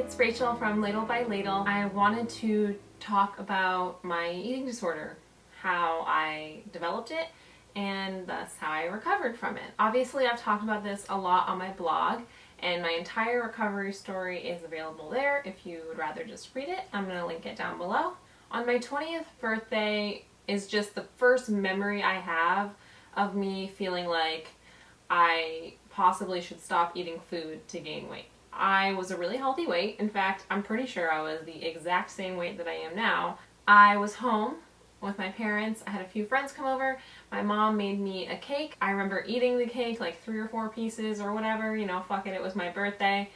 it's Rachel from Ladle by Ladle. I wanted to talk about my eating disorder, how I developed it, and thus how I recovered from it. Obviously, I've talked about this a lot on my blog, and my entire recovery story is available there if you would rather just read it. I'm going to link it down below. On my 20th birthday is just the first memory I have of me feeling like I possibly should stop eating food to gain weight. I was a really healthy weight. In fact, I'm pretty sure I was the exact same weight that I am now. I was home with my parents. I had a few friends come over. My mom made me a cake. I remember eating the cake, like 3 or 4 pieces or whatever, you know, fuck it, it was my birthday.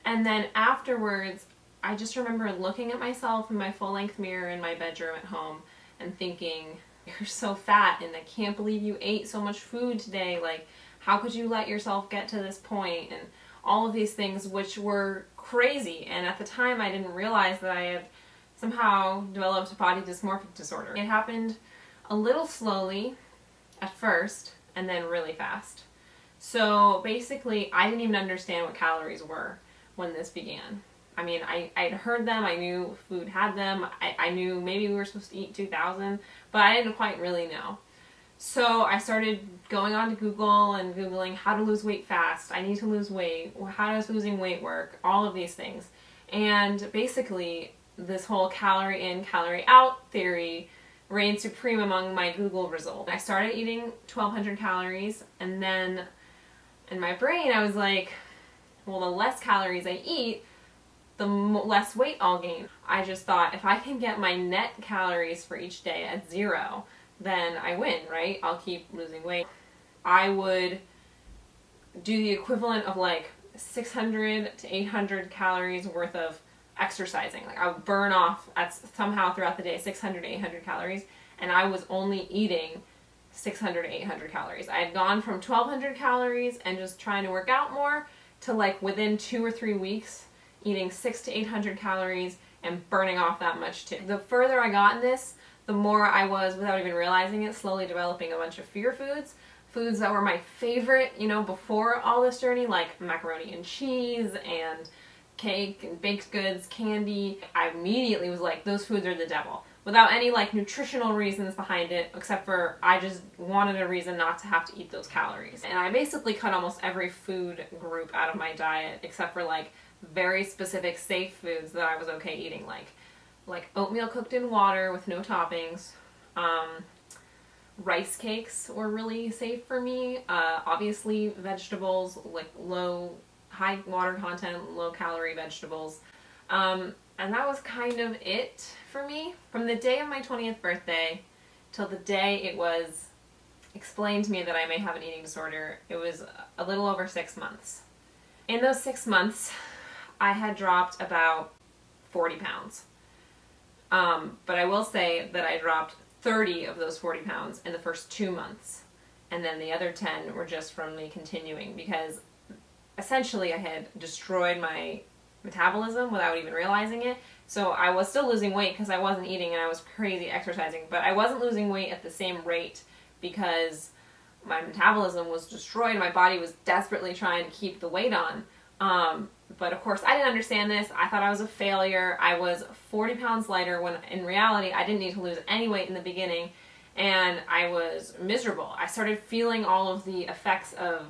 And then afterwards, I just remember looking at myself in my full-length mirror in my bedroom at home and thinking, you're so fat and I can't believe you ate so much food today. Like, how could you let yourself get to this point? And all of these things, which were crazy. And at the time, I didn't realize that I had somehow developed a body dysmorphic disorder. It happened a little slowly at first, and then really fast. So basically, I didn't even understand what calories were when this began. I mean, I'd heard them, I knew food had them, I knew maybe we were supposed to eat 2,000, but I didn't quite really know. So I started going on to Google and Googling how to lose weight fast, I need to lose weight, how does losing weight work, all of these things. And basically, this whole calorie in, calorie out theory reigned supreme among my Google results. I started eating 1,200 calories, and then in my brain I was like, well, the less calories I eat, the less weight I'll gain. I just thought, if I can get my net calories for each day at 0, then I win, right? I'll keep losing weight. I would do the equivalent of like 600 to 800 calories worth of exercising. Like, I would burn off somehow throughout the day 600 to 800 calories, and I was only eating 600 to 800 calories. I had gone from 1,200 calories and just trying to work out more to, like, within 2 or 3 weeks eating 600 to 800 calories and burning off that much too. The further I got in this, the more I was, without even realizing it, slowly developing a bunch of fear foods. Foods that were my favorite, you know, before all this journey, like macaroni and cheese and cake and baked goods, candy. I immediately was like, those foods are the devil. Without any like nutritional reasons behind it, except for I just wanted a reason not to have to eat those calories. And I basically cut almost every food group out of my diet, except for like very specific safe foods that I was okay eating, like oatmeal cooked in water with no toppings. Rice cakes were really safe for me. Obviously vegetables, like high water content, low calorie vegetables. And that was kind of it for me. From the day of my 20th birthday till the day it was explained to me that I may have an eating disorder, it was a little over 6 months. In those 6 months, I had dropped about 40 pounds. But I will say that I dropped 30 of those 40 pounds in the first 2 months. And then the other 10 were just from me continuing, because essentially I had destroyed my metabolism without even realizing it. So I was still losing weight because I wasn't eating and I was crazy exercising, but I wasn't losing weight at the same rate because my metabolism was destroyed. My body was desperately trying to keep the weight on. But of course I didn't understand this. I thought I was a failure. I was 40 pounds lighter when in reality I didn't need to lose any weight in the beginning, and I was miserable. I started feeling all of the effects of,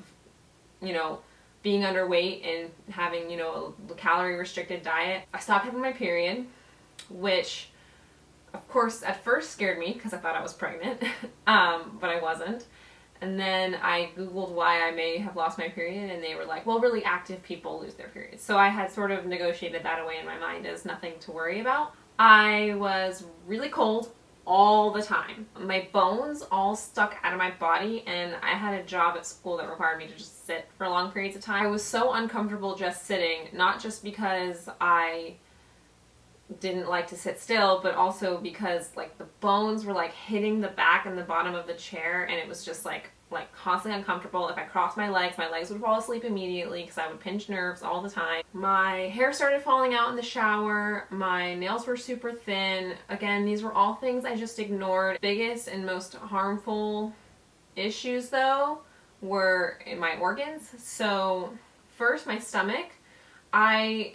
you know, being underweight and having, you know, a calorie restricted diet. I stopped having my period, which of course at first scared me because I thought I was pregnant, but I wasn't. And then I Googled why I may have lost my period, and they were like, well, really active people lose their periods. So I had sort of negotiated that away in my mind as nothing to worry about. I was really cold all the time. My bones all stuck out of my body, and I had a job at school that required me to just sit for long periods of time. I was so uncomfortable just sitting, not just because I didn't like to sit still, but also because like the bones were like hitting the back and the bottom of the chair, and it was just like constantly uncomfortable. If I crossed my legs would fall asleep immediately because I would pinch nerves all the time. My hair started falling out in the shower. My nails were super thin. Again, these were all things I just ignored. Biggest and most harmful issues though were in my organs. So first, my stomach. I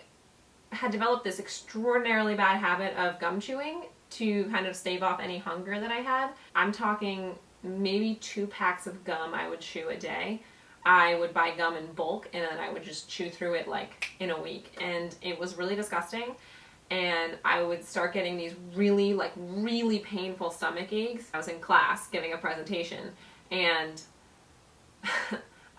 had developed this extraordinarily bad habit of gum chewing to kind of stave off any hunger that I had. I'm talking maybe 2 packs of gum I would chew a day. I would buy gum in bulk and then I would just chew through it like in a week, and it was really disgusting. And I would start getting these really painful stomach aches. I was in class giving a presentation, and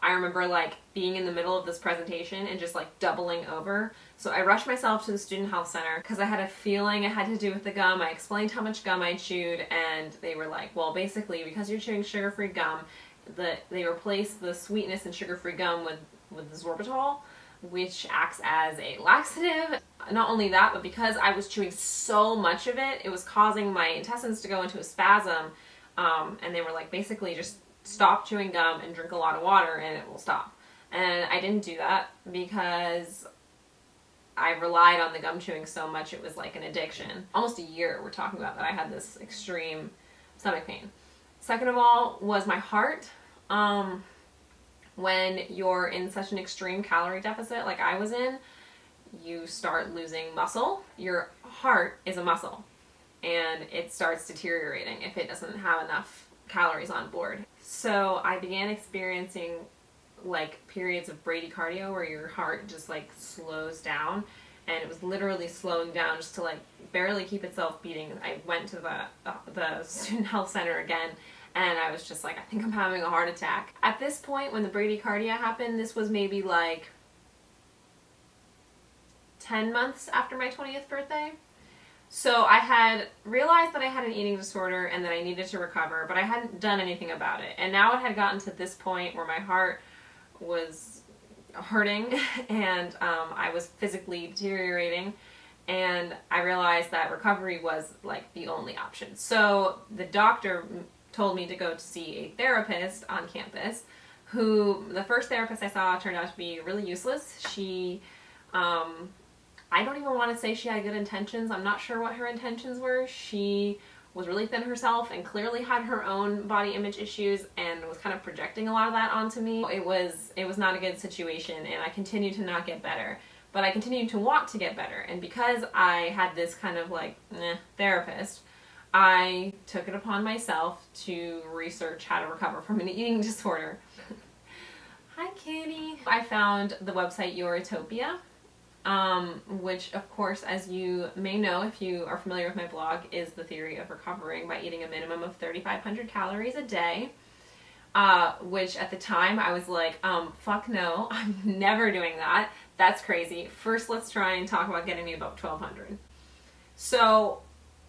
I remember like being in the middle of this presentation and just like doubling over. So I rushed myself to the student health center because I had a feeling it had to do with the gum. I explained how much gum I chewed, and they were like, well, basically because you're chewing sugar-free gum, they replace the sweetness in sugar-free gum with sorbitol, which acts as a laxative. Not only that, but because I was chewing so much of it, it was causing my intestines to go into a spasm, and they were like, basically just stop chewing gum and drink a lot of water and it will stop. And I didn't do that because I relied on the gum chewing so much, it was like an addiction. Almost a year we're talking about that I had this extreme stomach pain. Second of all was my heart. When you're in such an extreme calorie deficit like I was in, you start losing muscle. Your heart is a muscle, and it starts deteriorating if it doesn't have enough calories on board. So I began experiencing like periods of bradycardia where your heart just like slows down, and it was literally slowing down just to like barely keep itself beating. I went to the student health center again, and I was just like, I think I'm having a heart attack. At this point, when the bradycardia happened, this was maybe like 10 months after my 20th birthday. So I had realized that I had an eating disorder and that I needed to recover, but I hadn't done anything about it. And now it had gotten to this point where my heart was hurting and I was physically deteriorating, and I realized that recovery was like the only option. So the doctor told me to go to see a therapist on campus, who the first therapist I saw turned out to be really useless. She, I don't even want to say she had good intentions. I'm not sure what her intentions were. She was really thin herself and clearly had her own body image issues and was kind of projecting a lot of that onto me. It was not a good situation, and I continued to not get better. But I continued to want to get better, and because I had this kind of like therapist, I took it upon myself to research how to recover from an eating disorder. Hi, kitty. I found the website Yourtopia, which of course, as you may know if you are familiar with my blog, is the theory of recovering by eating a minimum of 3,500 calories a day, which at the time I was like, fuck no, I'm never doing that. That's crazy. First, let's try and talk about getting me about 1,200. So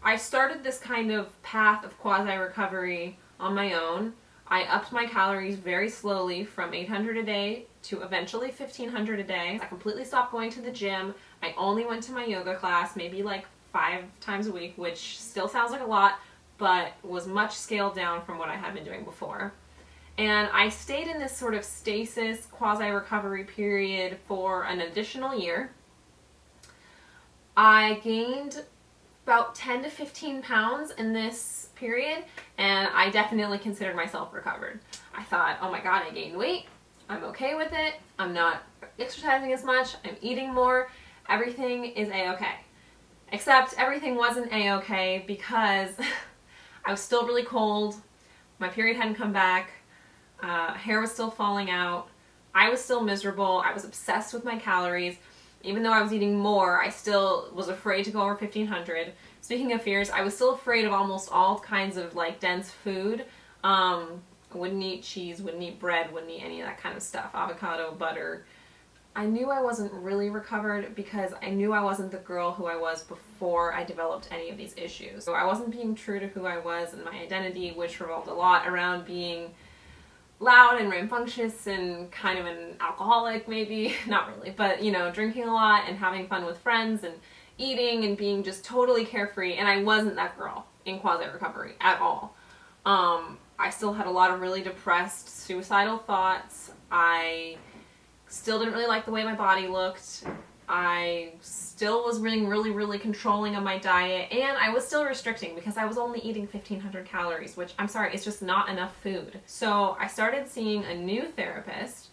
I started this kind of path of quasi-recovery on my own. I upped my calories very slowly from 800 a day to eventually 1,500 a day. I completely stopped going to the gym. I only went to my yoga class maybe like 5 times a week, which still sounds like a lot, but was much scaled down from what I had been doing before. And I stayed in this sort of stasis quasi-recovery period for an additional year. I gained about 10 to 15 pounds in this period, and I definitely considered myself recovered. I thought, oh my god, I gained weight, I'm okay with it, I'm not exercising as much, I'm eating more, everything is a-okay. Except everything wasn't a-okay because I was still really cold, my period hadn't come back, hair was still falling out, I was still miserable, I was obsessed with my calories. Even though I was eating more, I still was afraid to go over 1,500. Speaking of fears, I was still afraid of almost all kinds of like dense food. Wouldn't eat cheese, wouldn't eat bread, wouldn't eat any of that kind of stuff. Avocado, butter. I knew I wasn't really recovered because I knew I wasn't the girl who I was before I developed any of these issues. So I wasn't being true to who I was and my identity, which revolved a lot around being loud and rambunctious and kind of an alcoholic, maybe, not really, but you know, drinking a lot and having fun with friends and eating and being just totally carefree, and I wasn't that girl in quasi-recovery at all. I still had a lot of really depressed, suicidal thoughts. I still didn't really like the way my body looked. I still was being really controlling of my diet, and I was still restricting because I was only eating 1,500 calories, which, I'm sorry, it's just not enough food. So I started seeing a new therapist,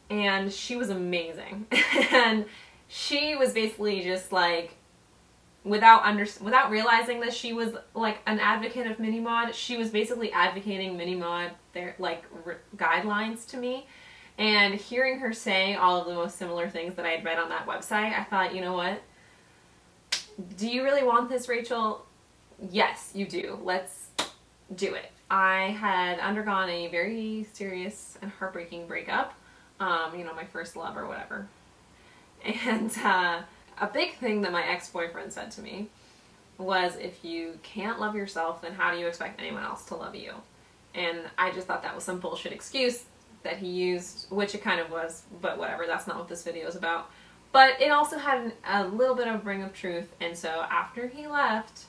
and she was amazing. And she was basically just like, without realizing that she was like an advocate of MinnieMaud, she was basically advocating MinnieMaud their like guidelines to me. And hearing her say all of the most similar things that I had read on that website, I thought, you know what? Do you really want this, Rachel? Yes, you do. Let's do it. I had undergone a very serious and heartbreaking breakup. My first love or whatever. And a big thing that my ex-boyfriend said to me was, if you can't love yourself, then how do you expect anyone else to love you? And I just thought that was some bullshit excuse that he used, which it kind of was, but whatever, that's not what this video is about. But it also had a little bit of ring of truth, and so after he left,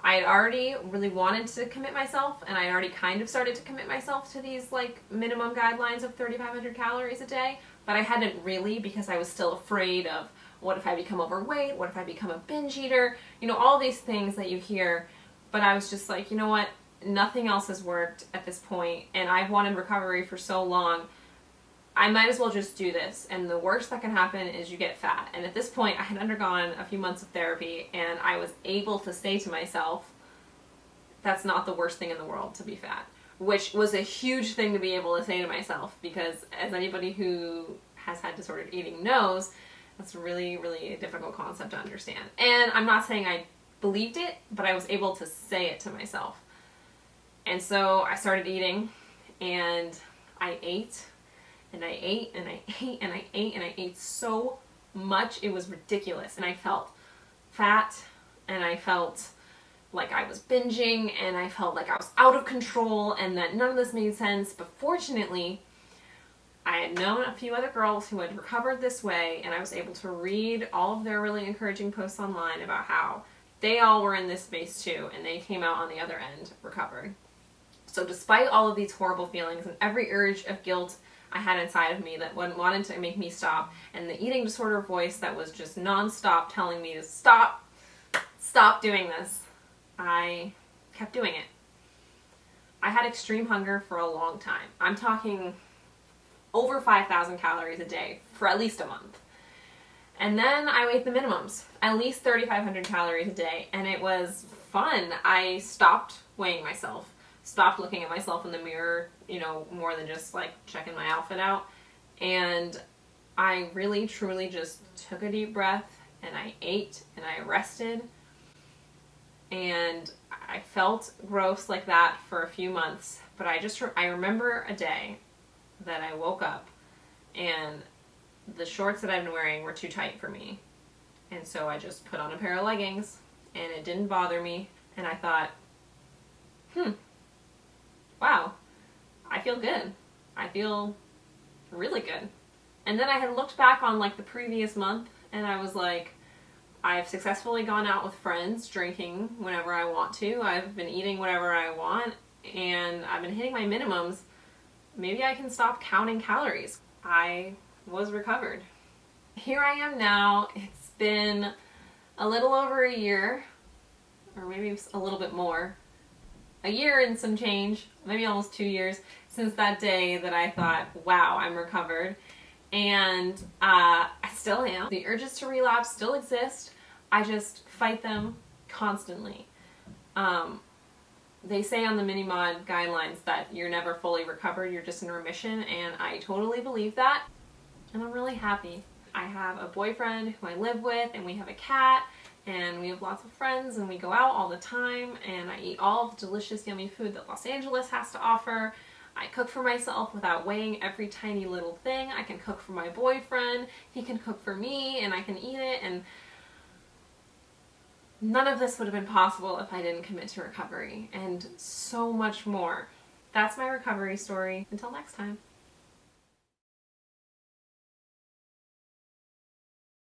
I had already really wanted to commit myself, and I had already kind of started to commit myself to these like minimum guidelines of 3,500 calories a day, but I hadn't really, because I was still afraid of, what if I become overweight? What if I become a binge eater? All these things that you hear. But I was just like, you know what? Nothing else has worked at this point, and I've wanted recovery for so long. I might as well just do this. And the worst that can happen is you get fat. And at this point, I had undergone a few months of therapy, and I was able to say to myself, that's not the worst thing in the world to be fat. Which was a huge thing to be able to say to myself, because as anybody who has had disordered eating knows, that's really, really a difficult concept to understand. And I'm not saying I believed it, but I was able to say it to myself. And so I started eating, and I ate, and I ate, and I ate, and I ate, and I ate so much, it was ridiculous. And I felt fat, and I felt like I was binging, and I felt like I was out of control, and that none of this made sense. But fortunately, I had known a few other girls who had recovered this way, and I was able to read all of their really encouraging posts online about how they all were in this space too, and they came out on the other end recovered. So despite all of these horrible feelings and every urge of guilt I had inside of me that wanted to make me stop, and the eating disorder voice that was just non-stop telling me to stop doing this, I kept doing it. I had extreme hunger for a long time. I'm talking over 5,000 calories a day for at least a month. And then I ate the minimums, at least 3,500 calories a day, and it was fun. I stopped weighing myself, stopped looking at myself in the mirror, more than just like checking my outfit out. And I really, truly just took a deep breath, and I ate, and I rested. And I felt gross like that for a few months, but I remember a day that I woke up and the shorts that I've been wearing were too tight for me. And so I just put on a pair of leggings, and it didn't bother me. And I thought, wow, I feel good. I feel really good. And then I had looked back on like the previous month, and I was like, I've successfully gone out with friends, drinking whenever I want to. I've been eating whatever I want, and I've been hitting my minimums. Maybe I can stop counting calories. I was recovered. Here I am now. It's been a little over a year, or maybe a little bit more. A year and some change, maybe almost 2 years, since that day that I thought, wow, I'm recovered. And I still am. The urges to relapse still exist. I just fight them constantly. They say on the MinnieMaud Guidelines that you're never fully recovered, you're just in remission, and I totally believe that, and I'm really happy. I have a boyfriend who I live with, and we have a cat, and we have lots of friends, and we go out all the time, and I eat all of the delicious, yummy food that Los Angeles has to offer. I cook for myself without weighing every tiny little thing. I can cook for my boyfriend, he can cook for me, and I can eat it, and none of this would have been possible if I didn't commit to recovery, and so much more. That's my recovery story. Until next time.